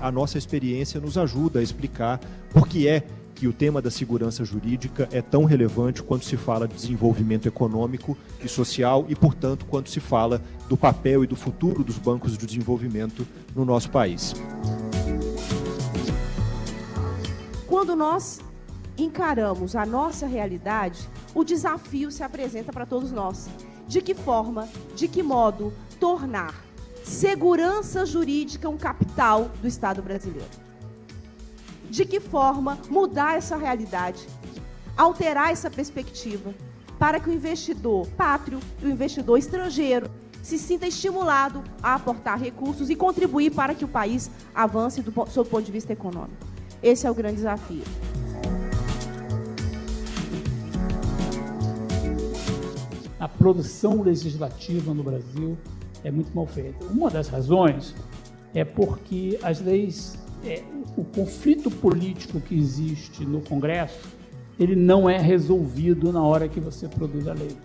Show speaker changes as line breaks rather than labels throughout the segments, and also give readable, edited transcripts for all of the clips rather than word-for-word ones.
a nossa experiência nos ajuda a explicar por que é que o tema da segurança jurídica é tão relevante quando se fala de desenvolvimento econômico e social e, portanto, quando se fala do papel e do futuro dos bancos de desenvolvimento no nosso país.
Quando nós encaramos a nossa realidade, o desafio se apresenta para todos nós. De que forma, de que modo tornar segurança jurídica um capital do Estado brasileiro? De que forma mudar essa realidade, alterar essa perspectiva, para que o investidor pátrio e o investidor estrangeiro se sinta estimulado a aportar recursos e contribuir para que o país avance sob o ponto de vista econômico. Esse é o grande desafio.
A produção legislativa no Brasil é muito mal feita. Uma das razões é porque as leis, o conflito político que existe no Congresso, ele não é resolvido na hora que você produz a lei.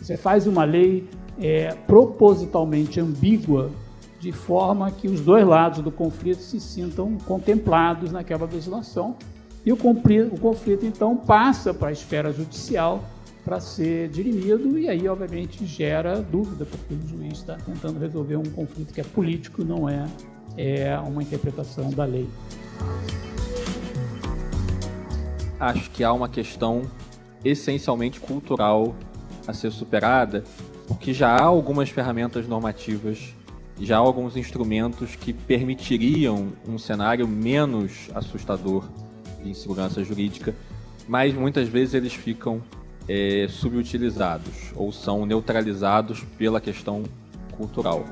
Você faz uma lei propositalmente ambígua, de forma que os dois lados do conflito se sintam contemplados naquela legislação, e o conflito então passa para a esfera judicial para ser dirimido, e aí obviamente gera dúvida, porque o juiz está tentando resolver um conflito que é político, não é uma interpretação da lei.
Acho que há uma questão essencialmente cultural a ser superada, porque já há algumas ferramentas normativas, já há alguns instrumentos que permitiriam um cenário menos assustador de insegurança jurídica, mas muitas vezes eles ficam subutilizados ou são neutralizados pela questão cultural.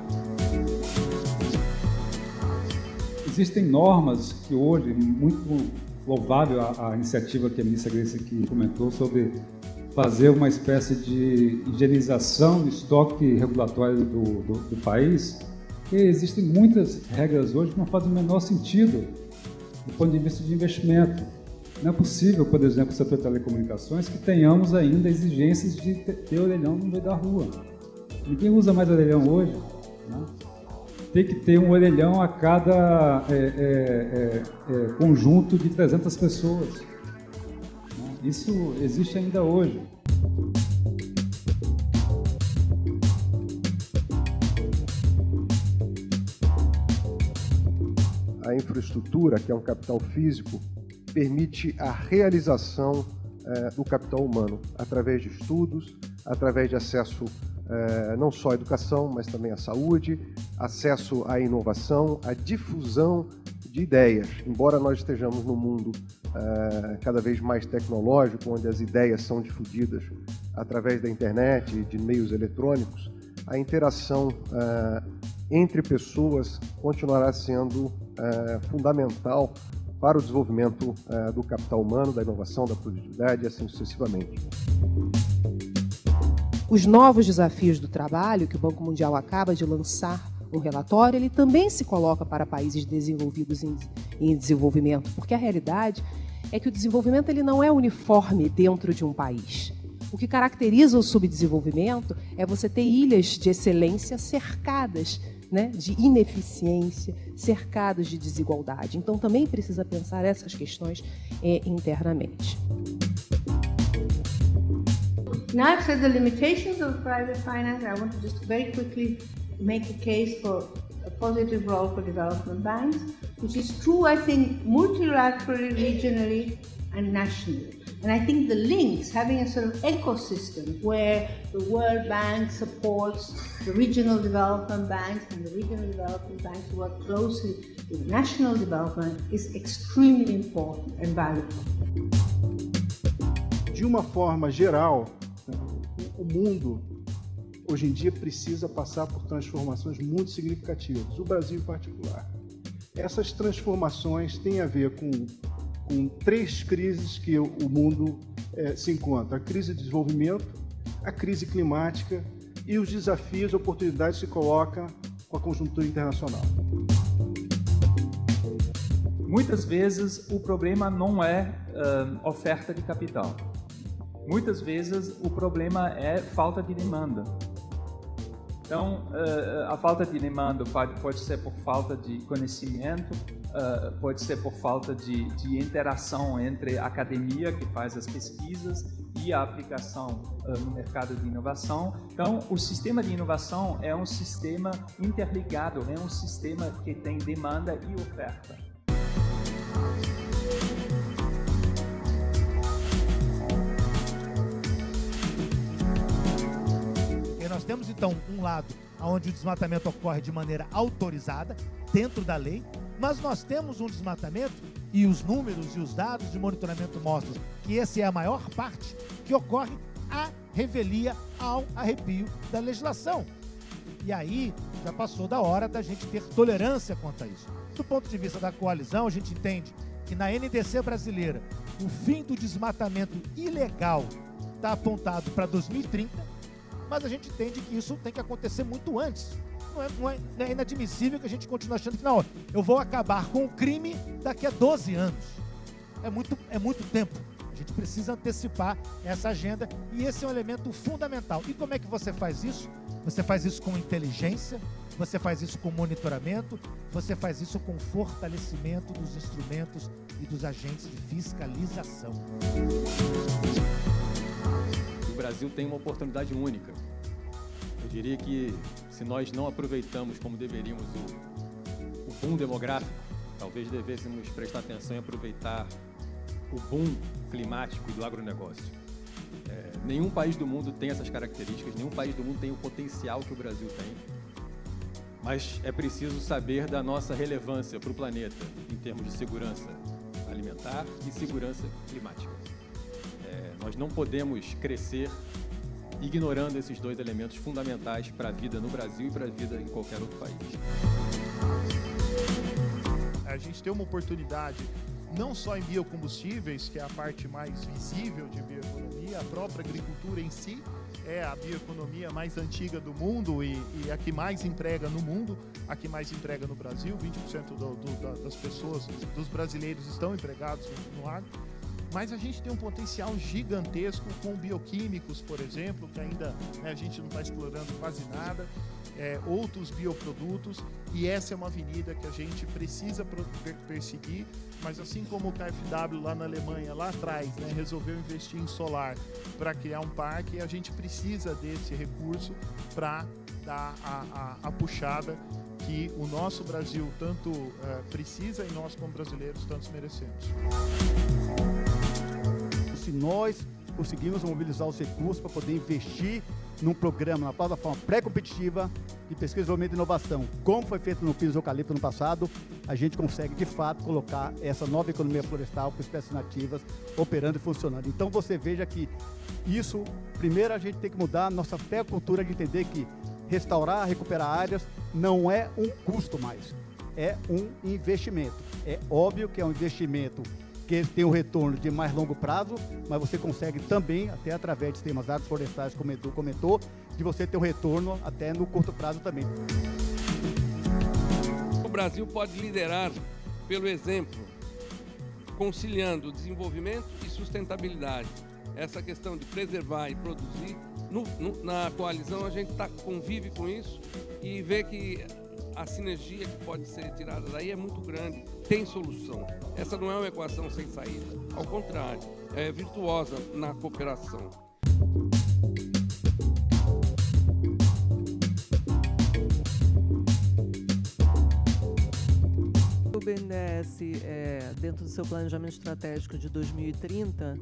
Existem normas que hoje, muito louvável a iniciativa que a ministra Gleice aqui comentou sobre fazer uma espécie de higienização do estoque regulatório do país, e existem muitas regras hoje que não fazem o menor sentido do ponto de vista de investimento. Não é possível, por exemplo, no setor de telecomunicações, que tenhamos ainda exigências de ter orelhão no meio da rua. Ninguém usa mais orelhão hoje, né? Tem que ter um orelhão a cada conjunto de 300 pessoas. Isso existe ainda hoje.
A infraestrutura, que é um capital físico, permite a realização do capital humano, através de estudos, através de acesso não só à educação, mas também à saúde, acesso à inovação, à difusão de ideias. Embora nós estejamos num mundo cada vez mais tecnológico, onde as ideias são difundidas através da internet e de meios eletrônicos, a interação entre pessoas continuará sendo fundamental para o desenvolvimento do capital humano, da inovação, da produtividade e assim sucessivamente.
Os novos desafios do trabalho, que o Banco Mundial acaba de lançar um relatório, ele também se coloca para países desenvolvidos em desenvolvimento, porque a realidade é que o desenvolvimento ele não é uniforme dentro de um país. O que caracteriza o subdesenvolvimento é você ter ilhas de excelência cercadas, né, de ineficiência, cercadas de desigualdade. Então, também precisa pensar essas questões internamente.
Now I've said the limitations of private finance. I want to just very quickly make a case for a positive role for development banks, which is true, I think, multilaterally, regionally, and nationally. And I think the links, having a sort of ecosystem where the World Bank supports the regional development banks and the regional development banks work closely with national development, is extremely important and valuable.
De uma forma geral, o mundo hoje em dia precisa passar por transformações muito significativas, o Brasil em particular. Essas transformações têm a ver com três crises que o mundo se encontra: a crise de desenvolvimento, a crise climática e os desafios e oportunidades que se colocam com a conjuntura internacional.
Muitas vezes o problema não é oferta de capital. Muitas vezes o problema é falta de demanda. Então, a falta de demanda pode ser por falta de conhecimento, pode ser por falta de interação entre a academia, que faz as pesquisas, e a aplicação no mercado de inovação. Então, o sistema de inovação é um sistema interligado, é um sistema que tem demanda e oferta.
E nós temos, então, um lado onde o desmatamento ocorre de maneira autorizada, dentro da lei, mas nós temos um desmatamento, e os números e os dados de monitoramento mostram que essa é a maior parte, que ocorre à revelia, ao arrepio da legislação. E aí, já passou da hora da gente ter tolerância quanto a isso. Do ponto de vista da coalizão, a gente entende que na NDC brasileira, o fim do desmatamento ilegal está apontado para 2030, mas a gente entende que isso tem que acontecer muito antes. Não é inadmissível que a gente continue achando que não, eu vou acabar com o crime daqui a 12 anos. É muito tempo. A gente precisa antecipar essa agenda e esse é um elemento fundamental. E como é que você faz isso? Você faz isso com inteligência, você faz isso com monitoramento, você faz isso com fortalecimento dos instrumentos e dos agentes de fiscalização.
O Brasil tem uma oportunidade única. Eu diria que se nós não aproveitamos como deveríamos o boom demográfico, talvez devêssemos prestar atenção e aproveitar o boom climático e do agronegócio. Nenhum país do mundo tem essas características, nenhum país do mundo tem o potencial que o Brasil tem, mas é preciso saber da nossa relevância para o planeta em termos de segurança alimentar e segurança climática. Nós não podemos crescer ignorando esses dois elementos fundamentais para a vida no Brasil e para a vida em qualquer outro país.
A gente tem uma oportunidade não só em biocombustíveis, que é a parte mais visível de bioeconomia, a própria agricultura em si é a bioeconomia mais antiga do mundo e a que mais emprega no mundo, a que mais emprega no Brasil, 20% das pessoas, dos brasileiros estão empregados no agro. Mas a gente tem um potencial gigantesco com bioquímicos, por exemplo, que ainda a gente não está explorando quase nada, outros bioprodutos, e essa é uma avenida que a gente precisa perseguir, mas assim como o KfW lá na Alemanha, lá atrás, resolveu investir em solar para criar um parque, a gente precisa desse recurso para dar a puxada que o nosso Brasil tanto precisa e nós como brasileiros tanto merecemos.
Se nós conseguimos mobilizar os recursos para poder investir num programa, na plataforma pré-competitiva de pesquisa, desenvolvimento e inovação, como foi feito no PIS Eucalipto no passado, a gente consegue, de fato, colocar essa nova economia florestal com espécies nativas operando e funcionando. Então, você veja que isso, primeiro, a gente tem que mudar a nossa cultura de entender que restaurar, recuperar áreas não é um custo mais, é um investimento. É óbvio que é um investimento que tem um retorno de mais longo prazo, mas você consegue também, até através de sistemas agroflorestais, como o Edu comentou, de você ter um retorno até no curto prazo também.
O Brasil pode liderar pelo exemplo, conciliando desenvolvimento e sustentabilidade. Essa questão de preservar e produzir, na coalizão a gente convive com isso e vê que a sinergia que pode ser tirada daí é muito grande, tem solução. Essa não é uma equação sem saída, ao contrário, é virtuosa na cooperação.
O BNDES, dentro do seu planejamento estratégico de 2030,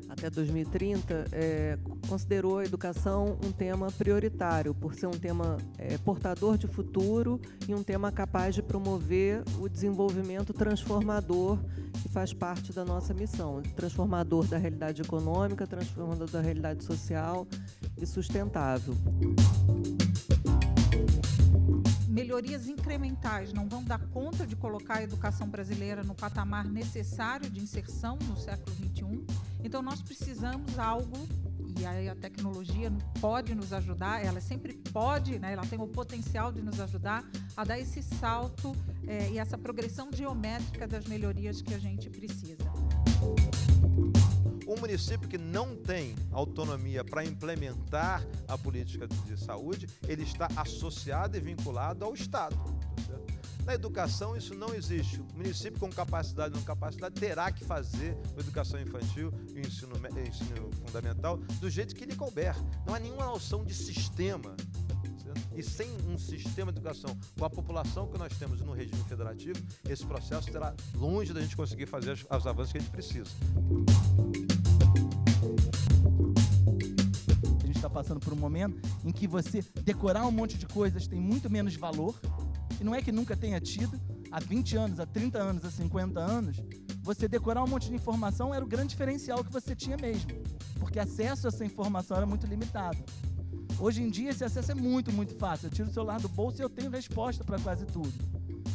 até 2030, considerou a educação um tema prioritário, por ser um tema portador de futuro e um tema capaz de promover o desenvolvimento transformador, que faz parte da nossa missão, transformador da realidade econômica, transformador da realidade social e sustentável.
Melhorias incrementais não vão dar conta de colocar a educação brasileira no patamar necessário de inserção no século XXI. Então, nós precisamos algo, e aí a tecnologia pode nos ajudar, ela sempre pode, ela tem o potencial de nos ajudar a dar esse salto e essa progressão geométrica das melhorias que a gente precisa.
Um município que não tem autonomia para implementar a política de saúde, ele está associado e vinculado ao Estado. Na educação isso não existe. O município com capacidade ou não capacidade terá que fazer a educação infantil e o ensino fundamental do jeito que lhe couber. Não há nenhuma noção de sistema. E sem um sistema de educação com a população que nós temos no regime federativo, esse processo estará longe da gente conseguir fazer os avanços que a gente precisa.
A gente está passando por um momento em que você decorar um monte de coisas tem muito menos valor. E não é que nunca tenha tido, há 20 anos, há 30 anos, há 50 anos, você decorar um monte de informação era o grande diferencial que você tinha mesmo, porque acesso a essa informação era muito limitado. Hoje em dia esse acesso é muito, muito fácil. Eu tiro o celular do bolso e eu tenho resposta para quase tudo.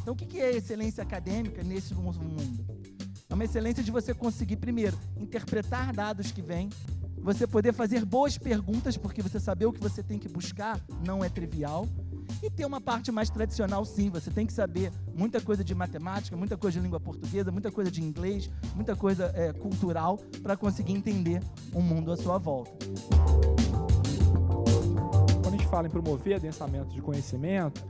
Então o que é excelência acadêmica nesse novo mundo? É uma excelência de você conseguir, primeiro, interpretar dados que vêm, você poder fazer boas perguntas, porque você saber o que você tem que buscar não é trivial, e ter uma parte mais tradicional, sim. Você tem que saber muita coisa de matemática, muita coisa de língua portuguesa, muita coisa de inglês, muita coisa cultural para conseguir entender o mundo à sua volta.
Quando a gente fala em promover adensamento de conhecimento,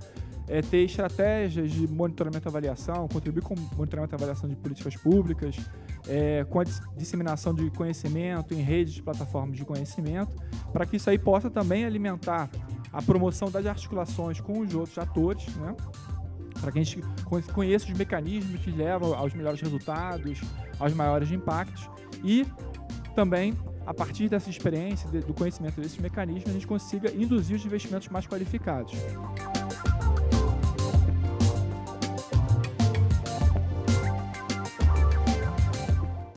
ter estratégias de monitoramento e avaliação, contribuir com o monitoramento e avaliação de políticas públicas, com a disseminação de conhecimento em redes de plataformas de conhecimento, para que isso aí possa também alimentar a promoção das articulações com os outros atores, né? Para que a gente conheça os mecanismos que levam aos melhores resultados, aos maiores impactos, e também, a partir dessa experiência, do conhecimento desses mecanismos, a gente consiga induzir os investimentos mais qualificados.